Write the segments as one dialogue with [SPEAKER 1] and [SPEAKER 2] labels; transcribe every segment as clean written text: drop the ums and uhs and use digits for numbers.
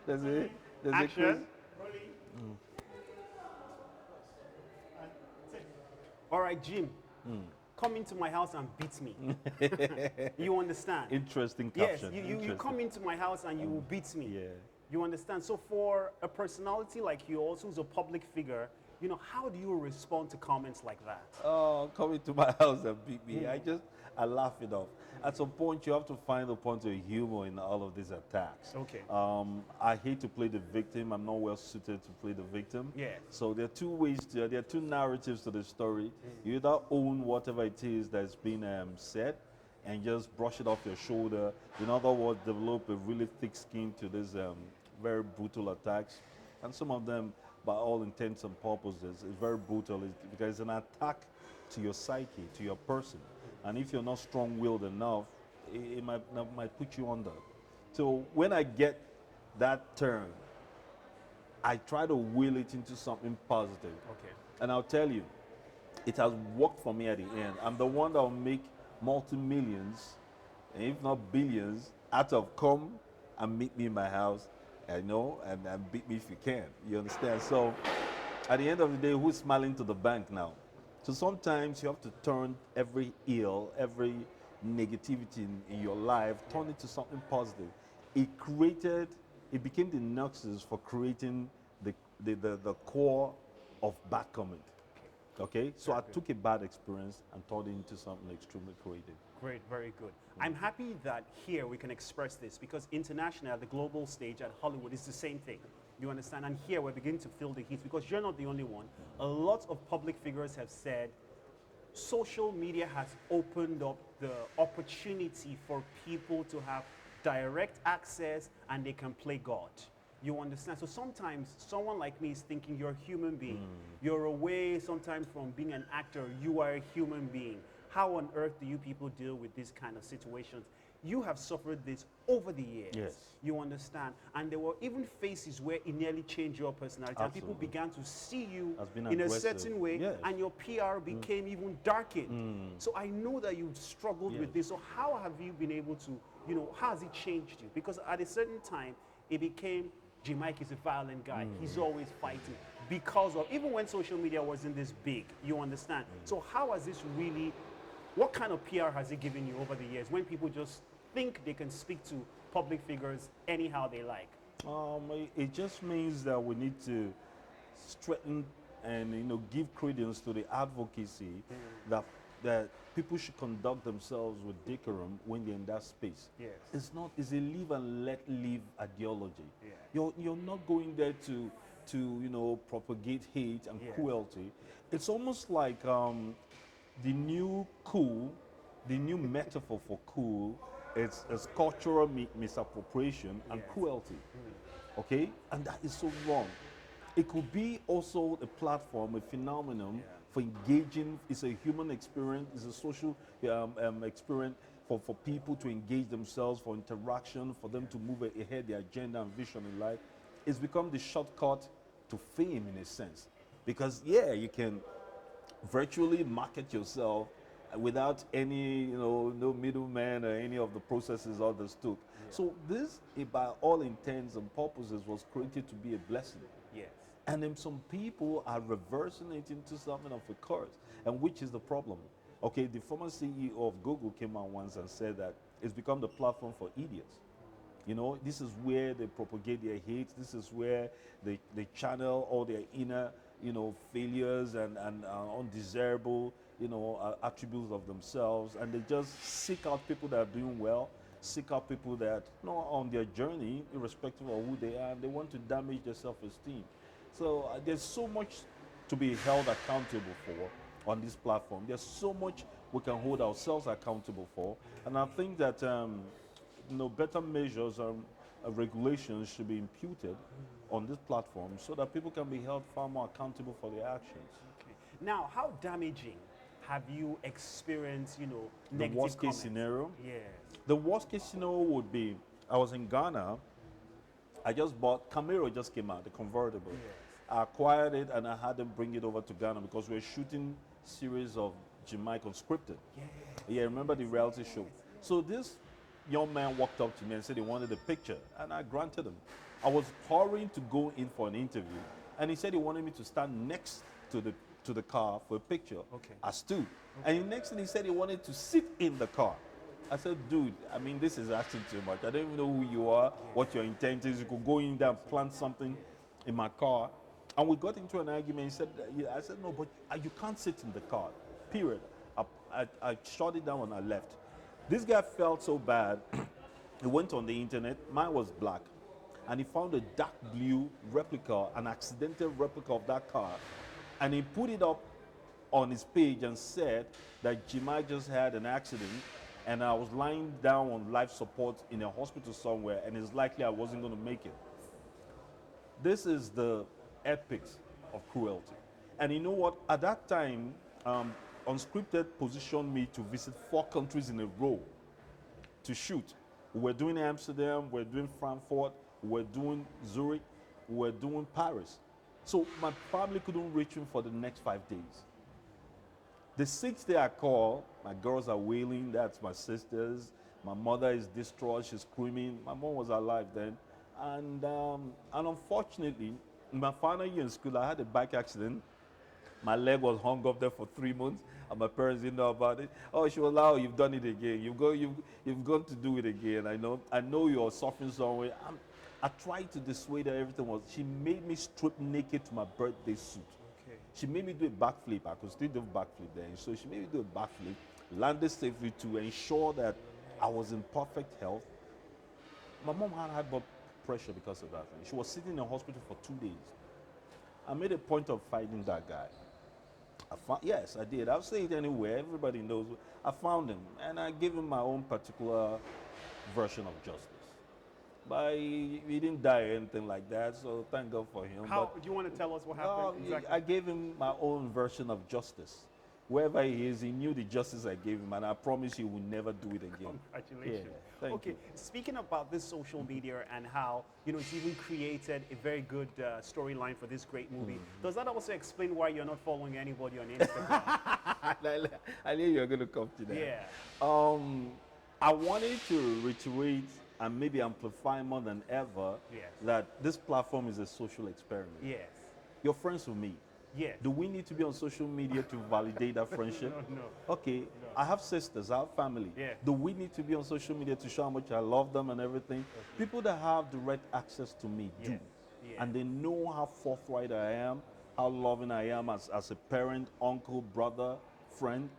[SPEAKER 1] There's a quiz.
[SPEAKER 2] Action. All right, Jim. Come into my house and beat me. You understand?
[SPEAKER 1] Interesting
[SPEAKER 2] Yes,
[SPEAKER 1] caption.
[SPEAKER 2] you come into my house and you will beat me.
[SPEAKER 1] Yeah.
[SPEAKER 2] You understand? So for a personality like you, also who's a public figure, how do you respond to comments like that?
[SPEAKER 1] Oh, coming to my house and beat me. I laugh it off. At some point, you have to find a point of humor in all of these attacks.
[SPEAKER 2] Okay.
[SPEAKER 1] I hate to play the victim. I'm not well suited to play the victim.
[SPEAKER 2] Yes.
[SPEAKER 1] So there are two ways there are two narratives to the story. You either own whatever it is that's been said and just brush it off your shoulder. In other words, develop a really thick skin to these very brutal attacks. And some of them, by all intents and purposes, is very brutal because it's an attack to your psyche, to your person. And if you're not strong-willed enough, it might put you under. So when I get that turn, I try to will it into something positive.
[SPEAKER 2] Okay.
[SPEAKER 1] And I'll tell you, it has worked for me at the end. I'm the one that will make multi-millions, if not billions, out of come and meet me in my house, and beat me if you can. You understand? So at the end of the day, who's smiling to the bank now? So sometimes you have to turn every ill, every negativity in your life, turn it to something positive. It became the nexus for creating the core of bad comment. Okay, so I took a bad experience and turned it into something extremely creative.
[SPEAKER 2] Great, very good. I'm happy that here we can express this because internationally, at the global stage, at Hollywood, it's the same thing. You understand? And here we're beginning to feel the heat because you're not the only one. A lot of public figures have said social media has opened up the opportunity for people to have direct access and they can play God. You understand? So sometimes someone like me is thinking you're a human being. You're away sometimes from being an actor. You are a human being. How on earth do you people deal with these kind of situations? You have suffered this over the years.
[SPEAKER 1] Yes.
[SPEAKER 2] You understand? And there were even phases where it nearly changed your personality. And people began to see you in a certain way,
[SPEAKER 1] yes.
[SPEAKER 2] and your PR became even darkened. So I know that you've struggled with this. So how have you been able to, how has it changed you? Because at a certain time, it became Iyke is a violent guy. He's always fighting because of, even when social media wasn't this big, you understand? So how has this really, what kind of PR has it given you over the years when people just think they can speak to public figures anyhow they like?
[SPEAKER 1] It just means that we need to strengthen and give credence to the advocacy that people should conduct themselves with decorum when they're in that space.
[SPEAKER 2] Yes.
[SPEAKER 1] It's a live and let live ideology.
[SPEAKER 2] Yeah.
[SPEAKER 1] You're not going there to propagate hate and cruelty. It's almost like the new metaphor for cool is cultural misappropriation and cruelty. Okay? And that is so wrong. It could be also a platform, a phenomenon for engaging. It's a human experience, it's a social experience for people to engage themselves, for interaction, for them to move ahead their agenda and vision in life. It's become the shortcut to fame in a sense. Because, you can virtually market yourself without any, no middleman or any of the processes others took. So this, by all intents and purposes, was created to be a blessing.
[SPEAKER 2] Yes.
[SPEAKER 1] And then some people are reversing it into something of a curse, and which is the problem. Okay, the former CEO of Google came out once and said that it's become the platform for idiots. This is where they propagate their hate. This is where they channel all their inner, failures and undesirable, attributes of themselves. And they just seek out people that are doing well, seek out people that are on their journey, irrespective of who they are, and they want to damage their self-esteem. So there's so much to be held accountable for on this platform. There's so much we can hold ourselves accountable for. And I think that better measures and regulations should be imputed on this platform so that people can be held far more accountable for their actions.
[SPEAKER 2] Okay. Now, how damaging have you experienced, negative
[SPEAKER 1] The worst case
[SPEAKER 2] comments?
[SPEAKER 1] scenario?
[SPEAKER 2] Yes.
[SPEAKER 1] The worst case scenario would be, I was in Ghana, I just bought, Camaro just came out, the convertible.
[SPEAKER 2] Yes.
[SPEAKER 1] I acquired it and I had them bring it over to Ghana because we were shooting series of Iyke Unscripted. Yeah, remember the reality show? So this young man walked up to me and said he wanted a picture, and I granted him. I was hurrying to go in for an interview, and he said he wanted me to stand next to the car for a picture.
[SPEAKER 2] Okay.
[SPEAKER 1] I stood. And the next thing he said he wanted to sit in the car. I said, dude, I mean, this is asking too much. I don't even know who you are, what your intent is. You could go in there and plant something in my car. And we got into an argument. He said, yeah. I said, no, but you can't sit in the car, period. I shut it down and I left. This guy felt so bad. He went on the internet. Mine was black. And he found a dark blue replica, an accidental replica of that car. And he put it up on his page and said that Jemai just had an accident and I was lying down on life support in a hospital somewhere and it's likely I wasn't going to make it. This is the epics of cruelty. And you know what? At that time, Unscripted positioned me to visit 4 countries in a row to shoot. We were doing Amsterdam, we were doing Frankfurt, we were doing Zurich, we were doing Paris. So my family couldn't reach me for the next 5 days. The 6th day I call, my girls are wailing, that's my sisters. My mother is distraught, she's screaming. My mom was alive then. And unfortunately, in my final year in school, I had a bike accident. My leg was hung up there for 3 months, and my parents didn't know about it. Oh, she was like, oh, you've done it again. You've gone to do it again. I know you're suffering somewhere. I tried to dissuade her, everything was. She made me strip naked to my birthday suit.
[SPEAKER 2] Okay.
[SPEAKER 1] She made me do a backflip. I could still do a backflip then. So she made me do a backflip, landed safely to ensure that I was in perfect health. My mom had high blood pressure because of that. She was sitting in the hospital for 2 days. I made a point of finding that guy. Yes, I did. I'll say it anywhere. Everybody knows. I found him, and I gave him my own particular version of justice. But he didn't die or anything like that, so thank God for him.
[SPEAKER 2] How do you want to tell us what happened exactly?
[SPEAKER 1] I gave him my own version of justice. Wherever he is, he knew the justice I gave him, and I promise he will never do it again.
[SPEAKER 2] Congratulations.
[SPEAKER 1] Yeah, thank you.
[SPEAKER 2] Speaking about this social media and how it's even created a very good storyline for this great movie. Does that also explain why you're not following anybody on Instagram?
[SPEAKER 1] I knew you were going to come to that.
[SPEAKER 2] Yeah.
[SPEAKER 1] I wanted to reiterate and maybe amplify more than ever that this platform is a social experiment.
[SPEAKER 2] Yes.
[SPEAKER 1] You're friends with me.
[SPEAKER 2] Yes.
[SPEAKER 1] Do we need to be on social media to validate that friendship?
[SPEAKER 2] No.
[SPEAKER 1] Okay, no. I have sisters, I have family.
[SPEAKER 2] Yeah.
[SPEAKER 1] Do we need to be on social media to show how much I love them and everything? Okay. People that have direct access to me do.
[SPEAKER 2] Yeah.
[SPEAKER 1] And they know how forthright I am, how loving I am as a parent, uncle, brother, friend.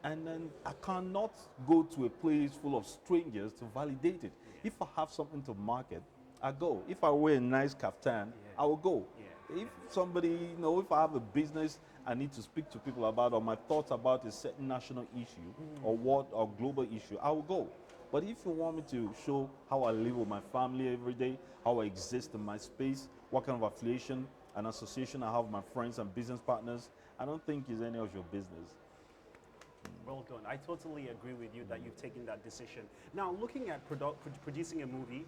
[SPEAKER 1] And then I cannot go to a place full of strangers to validate it. If I have something to market, I go. If I wear a nice kaftan, I will go. If somebody, if I have a business I need to speak to people about, or my thoughts about a certain national issue or global issue, I will go. But if you want me to show how I live with my family every day, how I exist in my space, what kind of affiliation and association I have with my friends and business partners, I don't think it's any of your business.
[SPEAKER 2] Well done. I totally agree with you that you've taken that decision. Now, looking at producing a movie,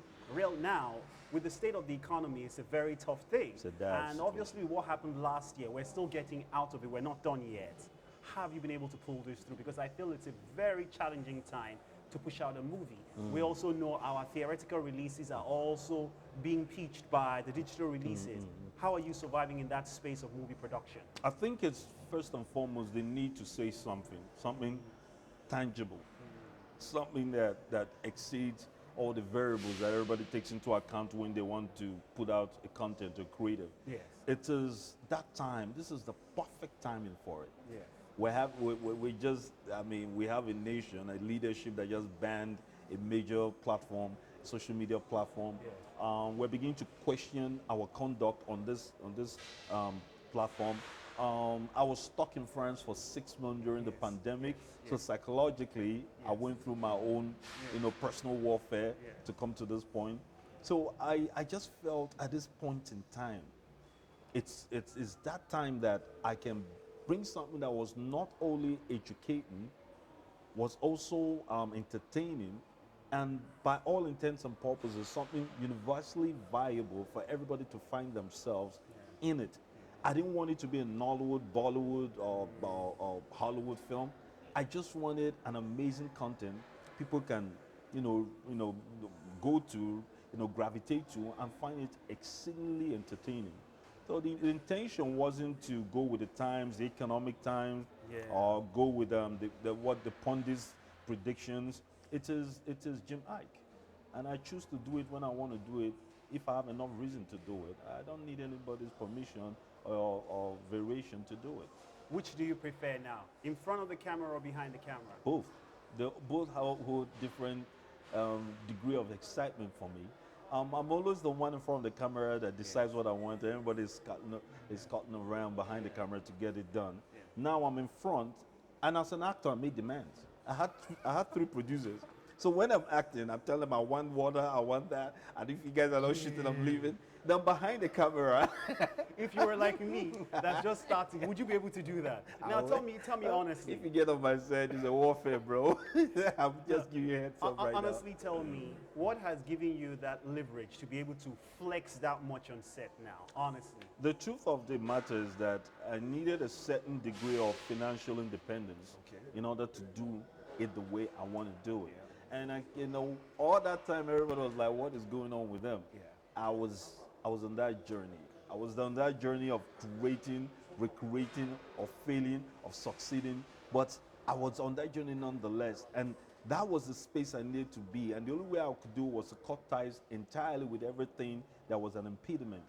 [SPEAKER 2] now, with the state of the economy, it's a very tough thing. And obviously what happened last year, we're still getting out of it. We're not done yet. How have you been able to pull this through? Because I feel it's a very challenging time to push out a movie. We also know our theoretical releases are also being pitched by the digital releases. How are you surviving in that space of movie production?
[SPEAKER 1] I think it's first and foremost, they need to say something tangible, something that exceeds all the variables that everybody takes into account when they want to put out a content or creative.
[SPEAKER 2] Yes.
[SPEAKER 1] It is that time. This is the perfect timing for it.
[SPEAKER 2] Yeah.
[SPEAKER 1] We have a nation, a leadership that just banned a major platform, social media platform.
[SPEAKER 2] Yeah.
[SPEAKER 1] We're beginning to question our conduct on this platform. I was stuck in France for 6 months during the pandemic, so psychologically, I went through my own, personal warfare to come to this point. So I just felt at this point in time, it's that time that I can bring something that was not only educating, was also entertaining, and by all intents and purposes, something universally viable for everybody to find themselves in it. I didn't want it to be a Nollywood, Bollywood, or Hollywood film. I just wanted an amazing content people can, go to, gravitate to and find it exceedingly entertaining. So the intention wasn't to go with the times, the economic times,
[SPEAKER 2] Yeah.
[SPEAKER 1] or go with what the pundits predictions. It is Jim Ike, and I choose to do it when I want to do it. If I have enough reason to do it, I don't need anybody's permission or variation to do it.
[SPEAKER 2] Which do you prefer now? In front of the camera or behind the camera?
[SPEAKER 1] Both, both hold different degree of excitement for me. I'm always the one in front of the camera that decides what I want. Everybody is cutting around behind the camera to get it done.
[SPEAKER 2] Yeah.
[SPEAKER 1] Now I'm in front, and as an actor, I made demands. I had three producers. So when I'm acting, I'm telling them I want water, I want that, and if you guys are not shooting, I'm leaving. Then behind the camera,
[SPEAKER 2] If you were like me, that's just starting, would you be able to do that? Now tell me honestly.
[SPEAKER 1] if you get on my set, it's a warfare, bro. I'm just giving you a heads up right now.
[SPEAKER 2] Honestly, tell me, what has given you that leverage to be able to flex that much on set now? Honestly.
[SPEAKER 1] The truth of the matter is that I needed a certain degree of financial independence in order to do it the way I want to do it. And all that time, everybody was like, "What is going on with them?"
[SPEAKER 2] Yeah.
[SPEAKER 1] I was on that journey. I was on that journey of creating, recreating, of failing, of succeeding. But I was on that journey nonetheless. And that was the space I needed to be. And the only way I could do was to cut ties entirely with everything that was an impediment.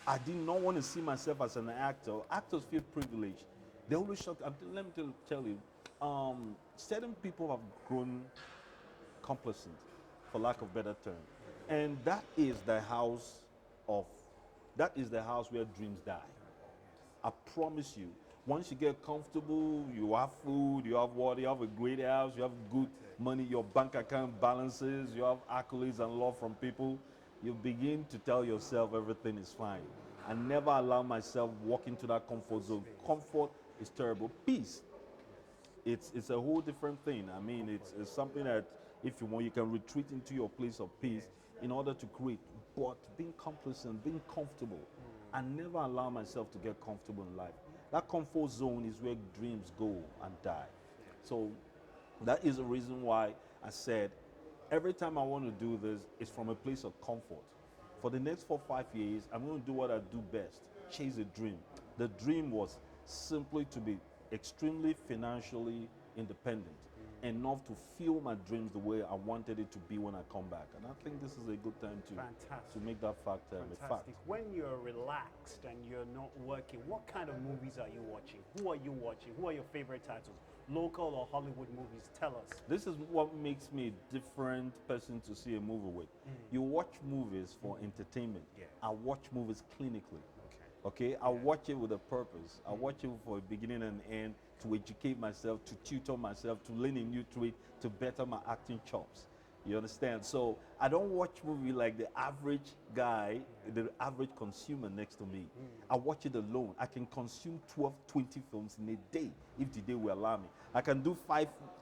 [SPEAKER 1] I did not want to see myself as an actor. Actors feel privileged. They always shock. Let me tell you, certain people have grown complacent, for lack of better term, and that is the house where dreams die. I promise you. Once you get comfortable, you have food, you have water, you have a great house, you have good money, your bank account balances, you have accolades and love from people, you begin to tell yourself everything is fine. I never allow myself walk into that comfort zone. Comfort is terrible. Peace, it's a whole different thing. I mean, it's something that if you want, you can retreat into your place of peace in order to create. But being complacent, being comfortable, I never allow myself to get comfortable in life. That comfort zone is where dreams go and die. So that is the reason why I said every time I want to do this, it's from a place of comfort. For the next 4 5 years, I'm going to do what I do best, chase a dream. The dream was simply to be extremely financially independent, enough to fuel my dreams the way I wanted it to be when I come back. And I think this is a good time to make that fact a fact.
[SPEAKER 2] Fantastic. When you're relaxed and you're not working, what kind of movies are you watching? Who are you watching? Who are your favorite titles? Local or Hollywood movies? Tell us.
[SPEAKER 1] This is what makes me a different person to see a movie with. You watch movies for entertainment.
[SPEAKER 2] Yeah.
[SPEAKER 1] I watch movies clinically. Okay, I watch it with a purpose. I watch it for a beginning and end, to educate myself, to tutor myself, to learn a new trade, to better my acting chops. You understand? So I don't watch movie like the average guy, the average consumer next to me. I watch it alone. I can consume 12, 20 films in a day if the day will allow me. I can do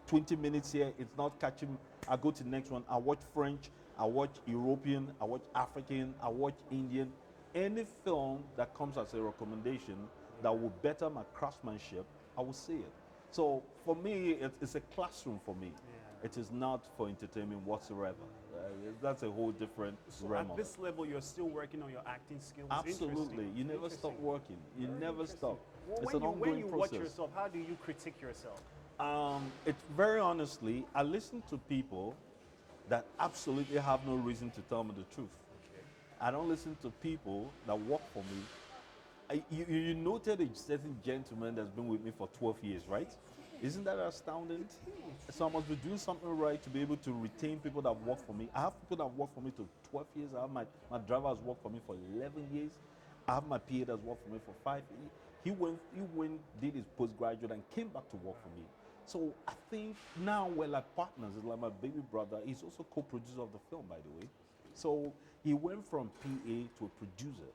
[SPEAKER 1] 20 minutes here. It's not catching. I go to the next one. I watch French. I watch European. I watch African. I watch Indian. Any film that comes as a recommendation that will better my craftsmanship, I will see it. So for me, it's a classroom for me. It is not for entertainment whatsoever. That's a whole different realm.
[SPEAKER 2] At this level, you're still working on your acting skills.
[SPEAKER 1] Absolutely. You never stop working. You never stop.
[SPEAKER 2] Well,
[SPEAKER 1] It's an ongoing
[SPEAKER 2] when you
[SPEAKER 1] process.
[SPEAKER 2] watch yourself, how do you critique yourself?
[SPEAKER 1] It's very honestly, I listen to people that absolutely have no reason to tell me the truth. I don't listen to people that work for me. You noted a certain gentleman that's been with me for 12 years, right? Isn't that astounding? So I must be doing something right to be able to retain people that work for me. I have people that work for me to 12 years. I have my driver has worked for me for 11 years. I have my PA that's worked for me for 5 years. He went, did his postgraduate and came back to work for me. So I think now we're like partners. It's like my baby brother. He's also co-producer of the film, by the way. So he went from PA to a producer.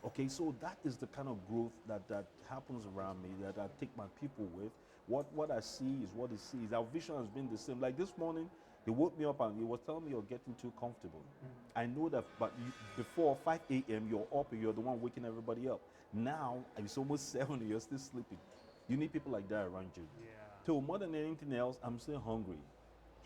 [SPEAKER 1] Okay, so that is the kind of growth that happens around me, that I take my people with. What I see is what he sees. Our vision has been the same. Like this morning, he woke me up and he was telling me you're getting too comfortable. I know that, but before 5 a.m., you're up and you're the one waking everybody up. Now, it's almost 7 and you're still sleeping. You need people like that around you.
[SPEAKER 2] Yeah.
[SPEAKER 1] So more than anything else, I'm still hungry.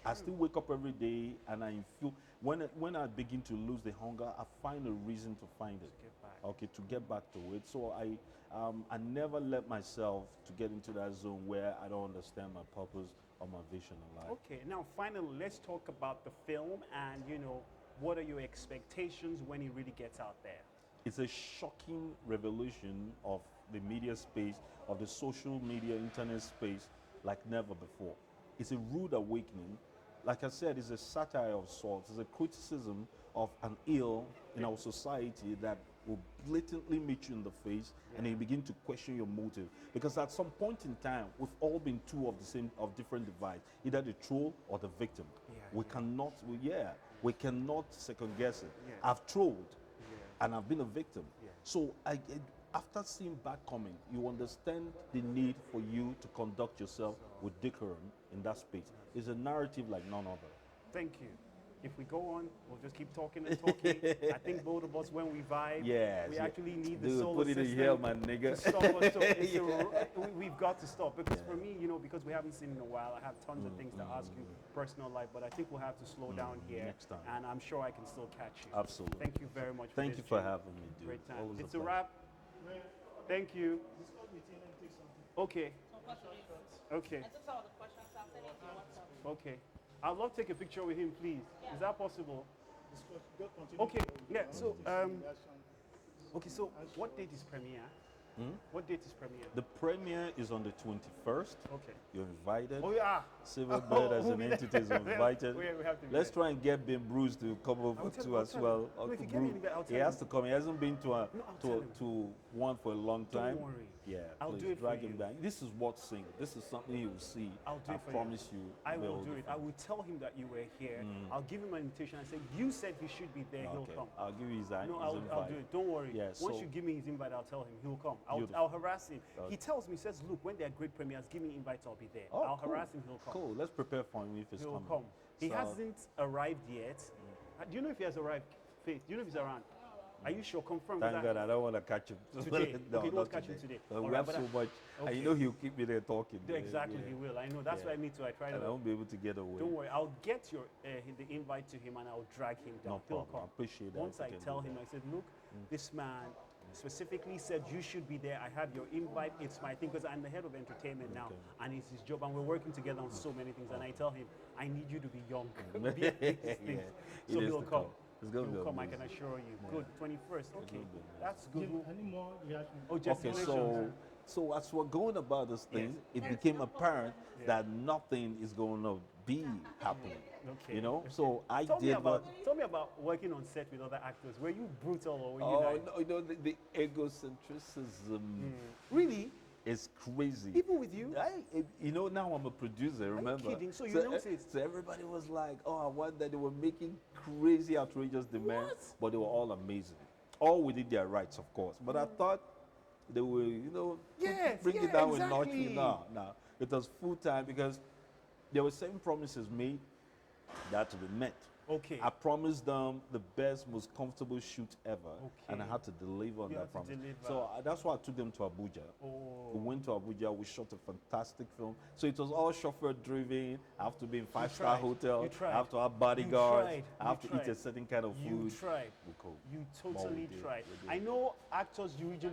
[SPEAKER 1] I still wake up every day and I feel when I begin to lose the hunger, I find a reason to find it.
[SPEAKER 2] Get back.
[SPEAKER 1] Okay, to get back to it. So I never let myself to get into that zone where I don't understand my purpose or my vision in life.
[SPEAKER 2] Okay, now finally, let's talk about the film and, you know, what are your expectations when it really gets out there?
[SPEAKER 1] It's a shocking revolution of the media space, of the social media, internet space, like never before. It's a rude awakening. Like I said, it's a satire of sorts. It's a criticism of an ill in our society that will blatantly meet you in the face, and then you begin to question your motive. Because at some point in time, we've all been two of the same, of different divides, either the troll or the victim. We cannot second guess it.
[SPEAKER 2] Yeah.
[SPEAKER 1] I've trolled,
[SPEAKER 2] Yeah.
[SPEAKER 1] and I've been a victim.
[SPEAKER 2] Yeah.
[SPEAKER 1] So after seeing back coming, you understand the need for you to conduct yourself with decorum in that space. It's a narrative like none other.
[SPEAKER 2] Thank you. If we go on, we'll just keep talking and talking. I think both of us, when we vibe,
[SPEAKER 1] Yes,
[SPEAKER 2] we
[SPEAKER 1] yeah.
[SPEAKER 2] actually need the
[SPEAKER 1] Dude,
[SPEAKER 2] solar
[SPEAKER 1] put it
[SPEAKER 2] system
[SPEAKER 1] in here, my nigga.
[SPEAKER 2] to stop us. So we've got to stop because for me, you know, because we haven't seen in a while, I have tons of things to ask you, personal life, but I think we'll have to slow down here.
[SPEAKER 1] Next time.
[SPEAKER 2] And I'm sure I can still catch you.
[SPEAKER 1] Absolutely.
[SPEAKER 2] Thank you very much.
[SPEAKER 1] Thank
[SPEAKER 2] for
[SPEAKER 1] you
[SPEAKER 2] this,
[SPEAKER 1] for
[SPEAKER 2] Jim.
[SPEAKER 1] having me, dude.
[SPEAKER 2] Great time.
[SPEAKER 1] Always
[SPEAKER 2] It's
[SPEAKER 1] a
[SPEAKER 2] a
[SPEAKER 1] pleasure.
[SPEAKER 2] wrap. Thank you. Okay. Okay.
[SPEAKER 3] I took some of the questions. I'll send it to you WhatsApp.
[SPEAKER 2] Okay. I'd love to take a picture with him, please. Is that possible? Okay. Yeah. So, okay. So, what date is premiere? What date is premiere?
[SPEAKER 1] The premiere is on the 21st.
[SPEAKER 2] Okay.
[SPEAKER 1] You're invited.
[SPEAKER 2] Oh yeah.
[SPEAKER 1] Silverbird as an entity is invited.
[SPEAKER 2] We have to be
[SPEAKER 1] Let's
[SPEAKER 2] there.
[SPEAKER 1] try and get Ben Bruce to come over too as well.
[SPEAKER 2] No, if
[SPEAKER 1] Uncle
[SPEAKER 2] you get me
[SPEAKER 1] Bruce.
[SPEAKER 2] anywhere, I'll
[SPEAKER 1] He
[SPEAKER 2] tell
[SPEAKER 1] has
[SPEAKER 2] him.
[SPEAKER 1] to come. He hasn't been to
[SPEAKER 2] I'll tell him.
[SPEAKER 1] to one for a long
[SPEAKER 2] Don't
[SPEAKER 1] time.
[SPEAKER 2] worry.
[SPEAKER 1] Yeah,
[SPEAKER 2] I'll
[SPEAKER 1] please
[SPEAKER 2] do it for
[SPEAKER 1] drag
[SPEAKER 2] you.
[SPEAKER 1] him back. This is what sing. This is something he will see.
[SPEAKER 2] I'll do
[SPEAKER 1] I
[SPEAKER 2] it for
[SPEAKER 1] promise you.
[SPEAKER 2] I will
[SPEAKER 1] will
[SPEAKER 2] do it. I will tell him that you were here. I'll give him an invitation. I say you said he should be there. He'll
[SPEAKER 1] Okay,
[SPEAKER 2] come.
[SPEAKER 1] I'll give you his,
[SPEAKER 2] No,
[SPEAKER 1] his
[SPEAKER 2] I'll
[SPEAKER 1] invite.
[SPEAKER 2] do it. Don't worry.
[SPEAKER 1] Yeah,
[SPEAKER 2] Once
[SPEAKER 1] so-
[SPEAKER 2] you give me his invite, I'll tell him he'll come.
[SPEAKER 1] Beautiful.
[SPEAKER 2] I'll harass him.
[SPEAKER 1] Okay.
[SPEAKER 2] He tells me, he says, look, when there are great premieres, give me invites, I'll be there.
[SPEAKER 1] Oh,
[SPEAKER 2] I'll
[SPEAKER 1] cool.
[SPEAKER 2] harass him, he'll come.
[SPEAKER 1] Cool. Let's prepare for him if he's
[SPEAKER 2] He'll
[SPEAKER 1] coming.
[SPEAKER 2] come. He
[SPEAKER 1] So-
[SPEAKER 2] hasn't arrived yet. Do you know if he has arrived, Faith? Do you know if he's around? Are you sure? Confirm.
[SPEAKER 1] Thank God I don't want to catch him.
[SPEAKER 2] Today.
[SPEAKER 1] No,
[SPEAKER 2] Okay, don't
[SPEAKER 1] not
[SPEAKER 2] catch him today.
[SPEAKER 1] We
[SPEAKER 2] All
[SPEAKER 1] have
[SPEAKER 2] right, but
[SPEAKER 1] so much. And
[SPEAKER 2] okay.
[SPEAKER 1] you know he'll keep me there talking.
[SPEAKER 2] Exactly,
[SPEAKER 1] Yeah.
[SPEAKER 2] he will. I know. That's
[SPEAKER 1] Yeah.
[SPEAKER 2] why me too. I try
[SPEAKER 1] And I
[SPEAKER 2] to.
[SPEAKER 1] won't be able to get away.
[SPEAKER 2] Don't worry. I'll get your the invite to him and I'll drag him down.
[SPEAKER 1] No
[SPEAKER 2] He'll
[SPEAKER 1] problem. I
[SPEAKER 2] come.
[SPEAKER 1] appreciate that.
[SPEAKER 2] Once
[SPEAKER 1] if
[SPEAKER 2] I
[SPEAKER 1] you can
[SPEAKER 2] tell
[SPEAKER 1] do
[SPEAKER 2] him,
[SPEAKER 1] that.
[SPEAKER 2] I said, look, this man specifically said you should be there. I have your invite. It's my thing because I'm the head of entertainment now, and it's his job, and we're working together on so many things. And I tell him, I need you to be young. Be at these things.
[SPEAKER 1] He
[SPEAKER 2] So
[SPEAKER 1] needs
[SPEAKER 2] he'll
[SPEAKER 1] to
[SPEAKER 2] come.
[SPEAKER 1] It's gonna be
[SPEAKER 2] He'll come. I
[SPEAKER 1] amazing.
[SPEAKER 2] can assure you. Good. 21st. Okay,
[SPEAKER 1] be
[SPEAKER 2] that's good.
[SPEAKER 4] Any more reactions?
[SPEAKER 2] Oh, just
[SPEAKER 1] Okay, so as we're going about this thing, it became apparent that nothing is going to be happening.
[SPEAKER 2] Okay.
[SPEAKER 1] You know, so I
[SPEAKER 2] Tell me
[SPEAKER 1] did what.
[SPEAKER 2] about working on set with other actors. Were you brutal or were you
[SPEAKER 1] Oh
[SPEAKER 2] nice?
[SPEAKER 1] no, you know the egocentrism
[SPEAKER 2] Really?
[SPEAKER 1] is crazy.
[SPEAKER 2] Even with you?
[SPEAKER 1] You know, now I'm a producer. Remember?
[SPEAKER 2] kidding? So you noticed?
[SPEAKER 1] So everybody was like, "Oh, I want that." They were making crazy, outrageous demands, but they were all amazing, all within their rights, of course. But I thought they were, you know,
[SPEAKER 2] Yes,
[SPEAKER 1] bring
[SPEAKER 2] yeah,
[SPEAKER 1] it down a notch.
[SPEAKER 2] exactly.
[SPEAKER 1] No, it was full time because there were certain promises made that had to be met.
[SPEAKER 2] Okay.
[SPEAKER 1] I promised them the best, most comfortable shoot ever, and I
[SPEAKER 2] Okay.
[SPEAKER 1] had to deliver on
[SPEAKER 2] You
[SPEAKER 1] that
[SPEAKER 2] had to
[SPEAKER 1] promise.
[SPEAKER 2] deliver.
[SPEAKER 1] So that's why I took them to Abuja.
[SPEAKER 2] Oh.
[SPEAKER 1] We went to Abuja. We shot a fantastic film. So it was all chauffeur-driven. I have to be in five-star
[SPEAKER 2] tried.
[SPEAKER 1] hotel.
[SPEAKER 2] You tried.
[SPEAKER 1] I have to have bodyguards.
[SPEAKER 2] tried.
[SPEAKER 1] I have
[SPEAKER 2] You
[SPEAKER 1] to eat a
[SPEAKER 2] tried.
[SPEAKER 1] certain kind of
[SPEAKER 2] You
[SPEAKER 1] food.
[SPEAKER 2] tried.
[SPEAKER 1] We could.
[SPEAKER 2] You
[SPEAKER 1] But we
[SPEAKER 2] totally
[SPEAKER 1] did.
[SPEAKER 2] tried.
[SPEAKER 1] We did.
[SPEAKER 2] I know actors usually